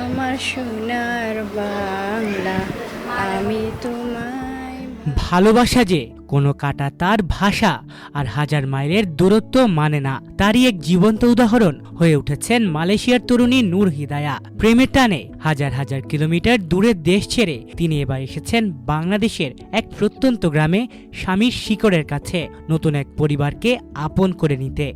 আমার সোনার বাংলা, আমি তোমায়। ভালোবাসা যে কোনো কাটা তার ভাষা আর হাজার মাইলের দূরত্ব মানে না, তারই এক জীবন্ত উদাহরণ হয়ে উঠেছেন মালয়েশিয়ার তরুণী নূর হিদায়া। প্রেমের টানে হাজার হাজার কিলোমিটার দূরের দেশ ছেড়ে তিনি এবার এসেছেন বাংলাদেশের এক প্রত্যন্ত গ্রামে স্বামীর শিকড়ের কাছে, নতুন এক পরিবারকে আপন করে নিতে।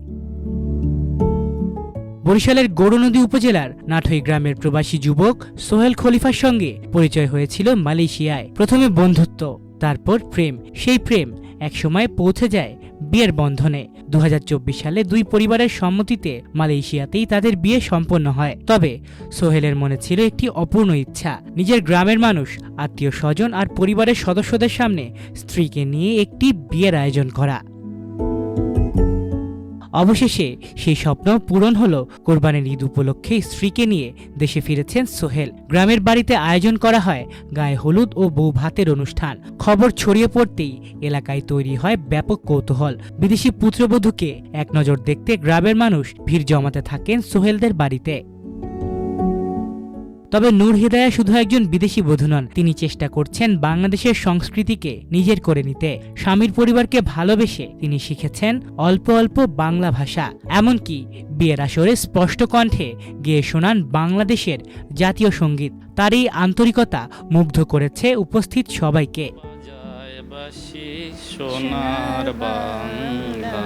বরিশালের গৌরনদী উপজেলার নাঠই গ্রামের প্রবাসী যুবক সোহেল খলিফার সঙ্গে পরিচয় হয়েছিল মালয়েশিয়ায়। প্রথমে বন্ধুত্ব, তারপর প্রেম। সেই প্রেম একসময় পৌঁছে যায় বিয়ের বন্ধনে। 2024 সালে দুই পরিবারের সম্মতিতে মালয়েশিয়াতেই তাদের বিয়ে সম্পন্ন হয়। তবে সোহেলের মনে ছিল একটি অপূর্ণ ইচ্ছা, নিজের গ্রামের মানুষ, আত্মীয় স্বজন আর পরিবারের সদস্যদের সামনে স্ত্রীকে নিয়ে একটি বিয়ের আয়োজন করা। অবশেষে সেই স্বপ্ন পূরণ হলো। কোরবানির ঈদ উপলক্ষে স্ত্রীকে নিয়ে দেশে ফিরেছেন সোহেল। গ্রামের বাড়িতে আয়োজন করা হয় গায়ে হলুদ ও বউ ভাতের অনুষ্ঠান। খবর ছড়িয়ে পড়তেই এলাকায় তৈরি হয় ব্যাপক কৌতূহল। বিদেশি পুত্রবধূকে এক নজর দেখতে গ্রামের মানুষ ভিড় জমাতে থাকেন সোহেলদের বাড়িতে। তবে নূর হিদায়া শুধু একজন বিদেশি বধূ নন, তিনি চেষ্টা করছেন বাংলাদেশের সংস্কৃতিকে নিজের করে নিতে। স্বামীর পরিবারকে ভালোবেসে তিনি শিখেছেন অল্প অল্প বাংলা ভাষা, এমনকি বিয়ের আসরে স্পষ্ট কণ্ঠে গেয়ে শোনান বাংলাদেশের জাতীয় সঙ্গীত। তার এই আন্তরিকতা মুগ্ধ করেছে উপস্থিত সবাইকে। সোনার বাংলা,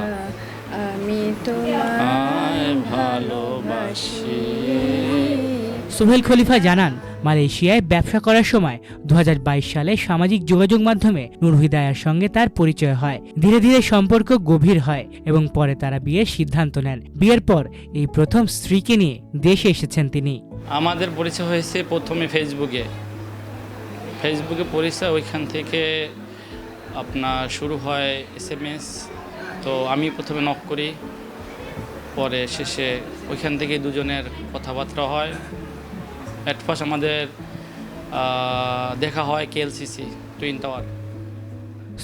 আমি তোমায় ভালোবাসি। সোহেল খলিফা জানান, মালয়েশিয়ায় ব্যবসা করার সময় 2022 সালে সামাজিক যোগাযোগ মাধ্যমে নূর হিদায়ার সঙ্গে তার পরিচয় হয়। ধীরে ধীরে সম্পর্ক গভীর হয় এবং পরে তারা বিয়ের সিদ্ধান্ত নেন। বিয়ের পর এই প্রথম স্ত্রীকে নিয়ে দেশে এসেছেন তিনি। আমাদের পরিচয় হয়েছে প্রথমে ফেসবুকে পরিচয়, ওইখান থেকে আপনার শুরু হয় SMS। তো আমি প্রথমে নক করি, পরে শেষে ওইখান থেকে দুজনের কথাবার্তা হয়। অ্যাট ফার্স্ট আমাদের দেখা হয় KLCC টুইন টাওয়ার।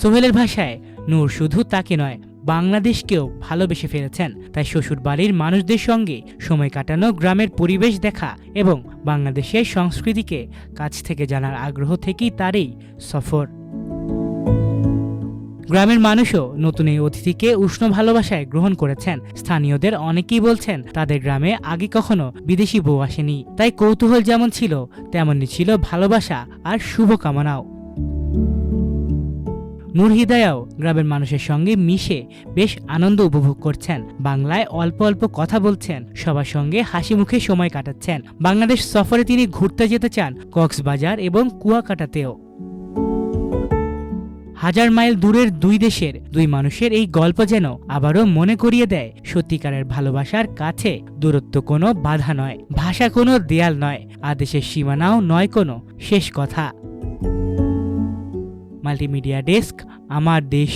সোহেলের ভাষায় নূর শুধু তাকে নয়, বাংলাদেশকেও ভালোবেসে ফেলেছেন। তাই শ্বশুর বাড়ির মানুষদের সঙ্গে সময় কাটানো, গ্রামের পরিবেশ দেখা এবং বাংলাদেশের সংস্কৃতিকে কাছ থেকে জানার আগ্রহ থেকেই তার এই সফর। গ্রামের মানুষও নতুন এই অতিথিকে উষ্ণ ভালোবাসায় গ্রহণ করেছেন। স্থানীয়দের অনেকেই বলছেন তাদের গ্রামে আগে কখনো বিদেশি বউ আসেনি, তাই কৌতূহল যেমন ছিল তেমনই ছিল ভালোবাসা আর শুভকামনাও। নূর হিদায়াও গ্রামের মানুষের সঙ্গে মিশে বেশ আনন্দ উপভোগ করছেন। বাংলায় অল্প অল্প কথা বলছেন, সবার সঙ্গে হাসি মুখে সময় কাটাচ্ছেন। বাংলাদেশ সফরে তিনি ঘুরতে যেতে চান কক্সবাজার এবং কুয়াকাটাতেও। হাজার মাইল দূরের দুই দেশের দুই মানুষের এই গল্প যেন আবারও মনে করিয়ে দেয়, সত্যিকারের ভালোবাসার কাছে দূরত্ব কোনো বাধা নয়, ভাষা কোনো দেয়াল নয়, আদেশের সীমানাও নয় কোনো শেষ কথা। মাল্টিমিডিয়া ডেস্ক, আমার দেশ।